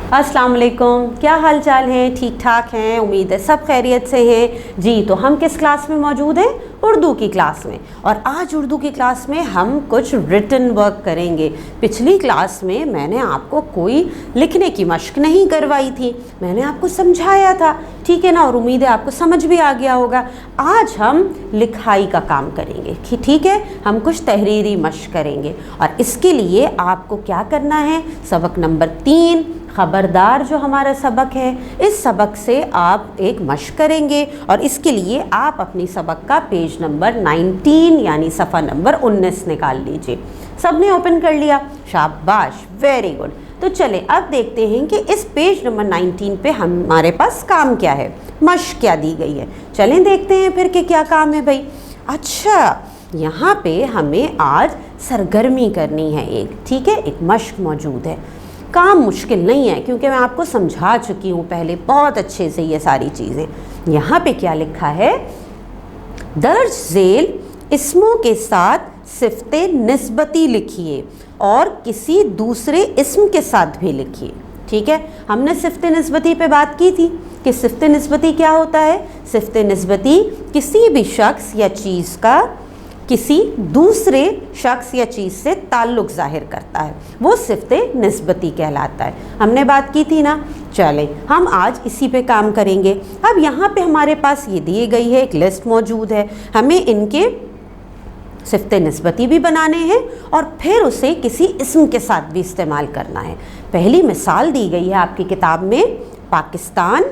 अस्सलाम वालेकुम, क्या हाल चाल है? ठीक ठाक हैं, उम्मीद है सब खैरियत से हैं जी। तो हम किस क्लास में मौजूद हैं? उर्दू की क्लास में। और आज उर्दू की क्लास में हम कुछ रिटन वर्क करेंगे। पिछली क्लास में मैंने आपको कोई लिखने की मश्क नहीं करवाई थी, मैंने आपको समझाया था, ठीक है ना, और उम्मीद है आपको समझ भी आ गया होगा। आज हम लिखाई का काम करेंगे, ठीक है, हम कुछ तहरीरी मश्क करेंगे। और इसके लिए आपको क्या करना है, सबक नंबर 3 ख़बरदार जो हमारा सबक है, इस सबक से आप एक मश्क करेंगे। और इसके लिए आप अपनी सबक का पेज नंबर 19 यानी सफ़ा नंबर 19 निकाल लीजिए। सबने ओपन कर लिया? शाबाश, वेरी गुड। तो चले अब देखते हैं कि इस पेज नंबर 19 पे हमारे पास काम क्या है, मश्क क्या दी गई है। चलें देखते हैं फिर कि क्या काम है भाई। अच्छा, यहाँ पे हमें आज सरगर्मी करनी है एक, ठीक है, एक मश्क मौजूद है। काम मुश्किल नहीं है क्योंकि मैं आपको समझा चुकी हूँ पहले बहुत अच्छे से ये सारी चीज़ें। यहाँ पे क्या लिखा है, दर्ज झेल इस्मों के साथ सिफ़्ते निस्बती लिखिए और किसी दूसरे इस्म के साथ भी लिखिए। ठीक है, हमने सिफ़्ते निस्बती पे बात की थी कि सिफ़्ते निस्बती क्या होता है। सिफ़्ते निस्बती किसी भी शख्स या चीज़ का किसी दूसरे शख्स या चीज़ से ताल्लुक़ ज़ाहिर करता है, वो सिफ़्ते निस्बती कहलाता है। हमने बात की थी ना। चलें हम आज इसी पे काम करेंगे। अब यहाँ पे हमारे पास ये दी गई है, एक लिस्ट मौजूद है, हमें इनके सिफ़्ते निस्बती भी बनाने हैं और फिर उसे किसी इस्म के साथ भी इस्तेमाल करना है। पहली मिसाल दी गई है आपकी किताब में, पाकिस्तान,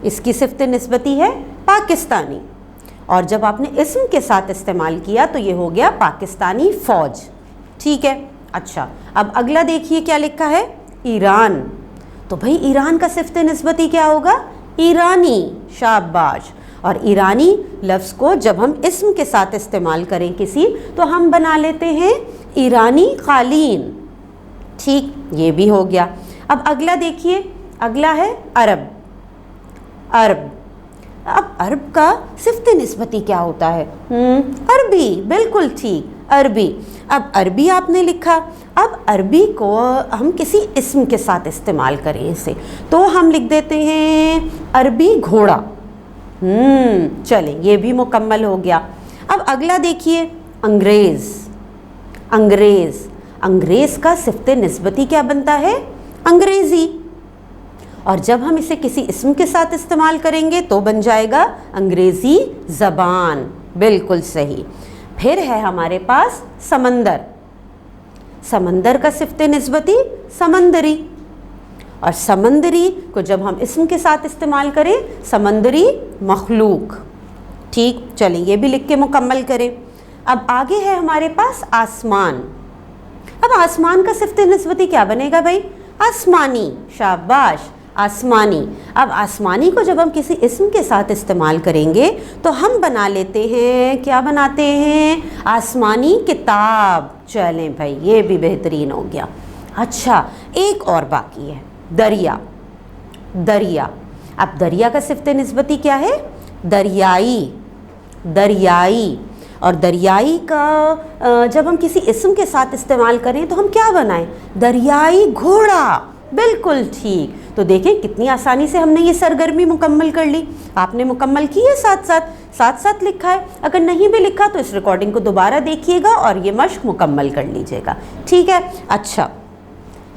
इसकी सिफ़्ते निस्बती है पाकिस्तानी, और जब आपने इस्म के साथ इस्तेमाल किया तो ये हो गया पाकिस्तानी फ़ौज। ठीक है। अच्छा, अब अगला देखिए क्या लिखा है, ईरान। तो भाई ईरान का सिफ़्ते निस्बती क्या होगा, ईरानी। शाबाश। और ईरानी लफ्ज़ को जब हम इस्म के साथ इस्तेमाल करें किसी, तो हम बना लेते हैं ईरानी क़ालीन। ठीक, ये भी हो गया। अब अगला देखिए, अगला है अरब। अरब, अब अरब का सिफ़्ते निस्बती क्या होता है, अरबी, बिल्कुल ठीक, अरबी। अब अरबी आपने लिखा, अब अरबी को हम किसी इस्म के साथ इस्तेमाल करें इसे, तो हम लिख देते हैं अरबी घोड़ा। चलें, ये भी मुकम्मल हो गया। अब अगला देखिए, अंग्रेज़। अंग्रेज़, अंग्रेज़ का सिफ़्ते निस्बती क्या बनता है, अंग्रेज़ी। और जब हम इसे किसी इस्म के साथ इस्तेमाल करेंगे तो बन जाएगा अंग्रेज़ी ज़बान। बिल्कुल सही। फिर है हमारे पास समंदर। समंदर का सिफ़्ते निस्बती समंदरी, और समंदरी को जब हम इस्म के साथ इस्तेमाल करें, समंदरी मखलूक। ठीक, चलिए ये भी लिख के मुकम्मल करें। अब आगे है हमारे पास आसमान। अब आसमान का सिफ़्ते निस्बती क्या बनेगा भाई, आसमानी। शाबाश, आसमानी। अब आसमानी को जब हम किसी इस्म के साथ इस्तेमाल करेंगे तो हम बना लेते हैं, क्या बनाते हैं, आसमानी किताब। चलें भाई, ये भी बेहतरीन हो गया। अच्छा, एक और बाकी है, दरिया। दरिया, अब दरिया का सिफ़्ते निस्बती क्या है, दरियाई। दरियाई। और दरियाई का जब हम किसी इस्म के साथ इस्तेमाल करें तो हम क्या बनाएं, दरियाई घोड़ा। बिल्कुल ठीक। तो देखें कितनी आसानी से हमने ये सरगर्मी मुकम्मल कर ली। आपने मुकम्मल की है, साथ साथ लिखा है। अगर नहीं भी लिखा तो इस रिकॉर्डिंग को दोबारा देखिएगा और ये मश्क मुकम्मल कर लीजिएगा। ठीक है। अच्छा,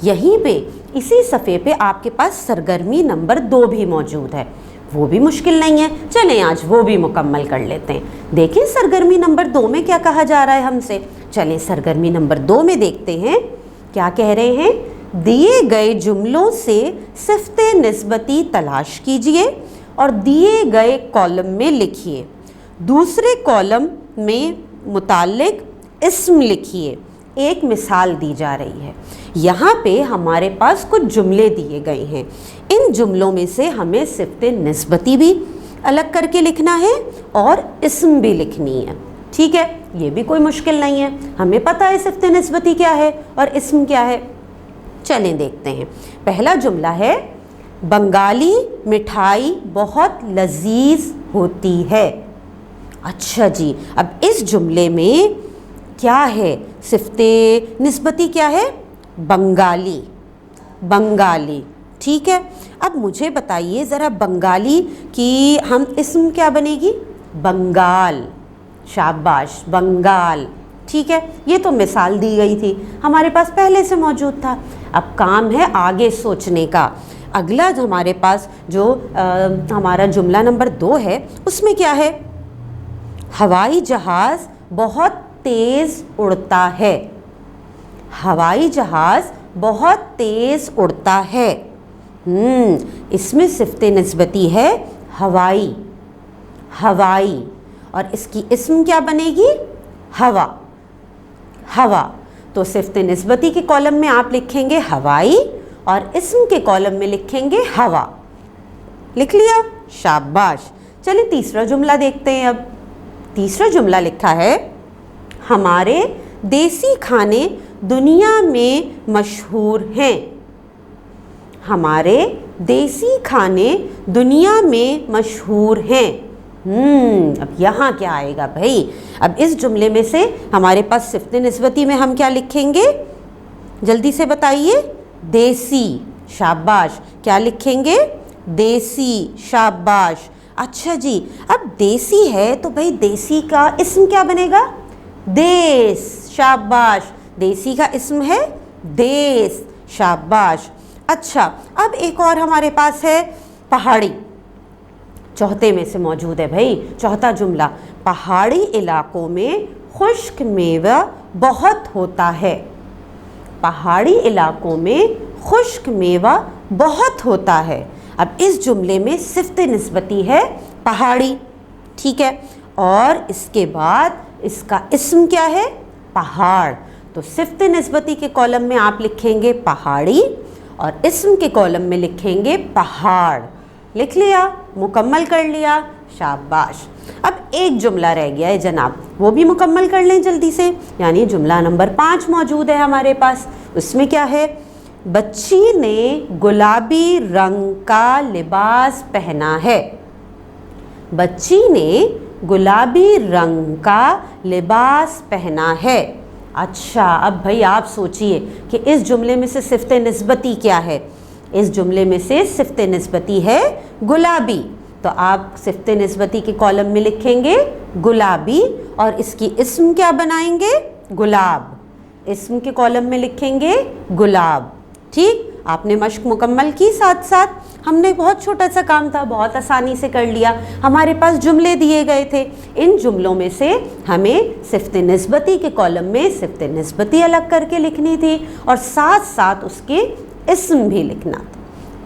यहीं पे इसी सफ़े पे आपके पास सरगर्मी नंबर 2 भी मौजूद है, वो भी मुश्किल नहीं है। चलें आज वो भी मुकम्मल कर लेते हैं। देखें सरगर्मी नंबर 2 में क्या कहा जा रहा है हमसे। चलें सरगर्मी नंबर 2 में देखते हैं क्या कह रहे हैं। दिए गए जुमलों से सिफ़्ते निस्बती तलाश कीजिए और दिए गए कॉलम में लिखिए। दूसरे कॉलम में मुताल्लिक इस्म लिखिए। एक मिसाल दी जा रही है। यहाँ पे हमारे पास कुछ जुमले दिए गए हैं। इन जुमलों में से हमें सिफ़्ते निस्बती भी अलग करके लिखना है और इस्म भी लिखनी है। ठीक है, ये भी कोई मुश्किल नहीं है, हमें पता है सिफ़्ते निस्बती क्या है और इस्म क्या है। चलें देखते हैं। पहला जुमला है, बंगाली मिठाई बहुत लजीज होती है। अच्छा जी, अब इस जुमले में क्या है, सिफ़्ते निस्बती क्या है, बंगाली। बंगाली, ٹھیک ہے. اب مجھے بتائیے ذرا بنگالی کی ہم اسم کیا بنے گی؟ بنگال. شاباش، بنگال. ٹھیک ہے، یہ تو مثال دی گئی تھی، ہمارے پاس پہلے سے موجود تھا. اب کام ہے آگے سوچنے کا. اگلا جو ہمارے پاس جو ہمارا جملہ نمبر 2 ہے اس میں کیا ہے؟ ہوائی جہاز بہت تیز اڑتا ہے. ہوائی جہاز بہت تیز اڑتا ہے. اس میں صفت نسبتی ہے ہوائی. ہوائی. اور اس کی اسم کیا بنے گی؟ ہوا. ہوا. تو صفت نسبتی کے کالم میں آپ لکھیں گے ہوائی اور اسم کے کالم میں لکھیں گے ہوا. لکھ لیا؟ شاباش. چلیں تیسرا جملہ دیکھتے ہیں. اب تیسرا جملہ لکھا ہے ہمارے دیسی کھانے دنیا میں مشہور ہیں. ہمارے دیسی کھانے دنیا میں مشہور ہیں. اب یہاں کیا آئے گا بھائی؟ اب اس جملے میں سے ہمارے پاس صفت نسبتی میں ہم کیا لکھیں گے؟ جلدی سے بتائیے. دیسی. شاباش. کیا لکھیں گے؟ دیسی. شاباش. اچھا جی، اب دیسی ہے تو بھائی دیسی کا اسم کیا بنے گا؟ دیس. شاباش. دیسی کا اسم ہے دیس. شاباش. اچھا، اب ایک اور ہمارے پاس ہے پہاڑی. چوتھے میں سے موجود ہے بھائی چوتھا جملہ. پہاڑی علاقوں میں خشک میوہ بہت ہوتا ہے. پہاڑی علاقوں میں خشک میوہ بہت ہوتا ہے. اب اس جملے میں صفت نسبتی ہے پہاڑی. ٹھیک ہے، اور اس کے بعد اس کا اسم کیا ہے؟ پہاڑ. تو صفت نسبتی کے کالم میں آپ لکھیں گے پہاڑی اور اسم کے کالم میں لکھیں گے پہاڑ. لکھ لیا؟ مکمل کر لیا؟ شاباش. اب ایک جملہ رہ گیا ہے جناب، وہ بھی مکمل کر لیں جلدی سے. یعنی جملہ نمبر 5 موجود ہے ہمارے پاس. اس میں کیا ہے؟ بچی نے گلابی رنگ کا لباس پہنا ہے. بچی نے گلابی رنگ کا لباس پہنا ہے. اچھا، اب بھائی آپ سوچئے کہ اس جملے میں سے صفت نسبتی کیا ہے؟ اس جملے میں سے صفت نسبتی ہے گلابی. تو آپ صفت نسبتی کے کالم میں لکھیں گے گلابی اور اس کی اسم کیا بنائیں گے؟ گلاب. اسم کے کالم میں لکھیں گے گلاب. ٹھیک، آپ نے مشق مکمل کی. ساتھ ساتھ ہم نے بہت چھوٹا سا کام تھا، بہت آسانی سے کر لیا. ہمارے پاس جملے دیے گئے تھے، ان جملوں میں سے ہمیں صفت نسبتی کے کالم میں صفت نسبتی الگ کر کے لکھنی تھی اور ساتھ ساتھ اس کے اسم بھی لکھنا تھا.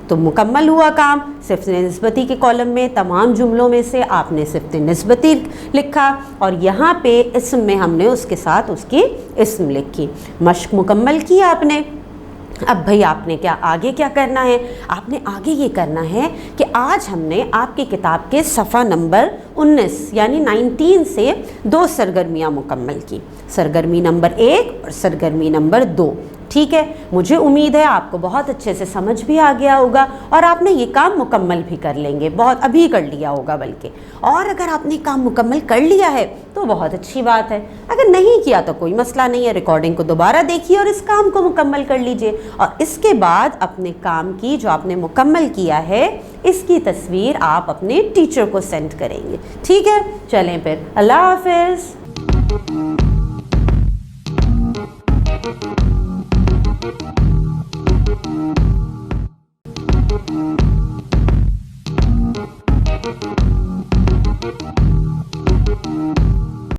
تو مکمل ہوا کام. صفت نسبتی کے کالم میں تمام جملوں میں سے آپ نے صفت نسبتی لکھا اور یہاں پہ اسم میں ہم نے اس کے ساتھ اس کی اسم لکھی. مشق مکمل کی آپ نے. اب بھئی آپ نے آگے کیا کرنا ہے؟ آپ نے آگے یہ کرنا ہے کہ آج ہم نے آپ کی کتاب کے صفحہ نمبر 19 یعنی 19 سے 2 سرگرمیاں مکمل کی. سرگرمی نمبر 1 اور سرگرمی نمبر 2. ٹھیک ہے، مجھے امید ہے آپ کو بہت اچھے سے سمجھ بھی آ گیا ہوگا اور آپ نے یہ کام مکمل بھی کر لیں گے. بہت ابھی کر لیا ہوگا بلکہ. اور اگر آپ نے کام مکمل کر لیا ہے تو بہت اچھی بات ہے. اگر نہیں کیا تو کوئی مسئلہ نہیں ہے، ریکارڈنگ کو دوبارہ دیکھیے اور اس کام کو مکمل کر لیجئے. اور اس کے بعد اپنے کام کی جو آپ نے مکمل کیا ہے اس کی تصویر آپ اپنے ٹیچر کو سینڈ کریں گے. ٹھیک ہے، چلیں پھر. اللہ حافظ.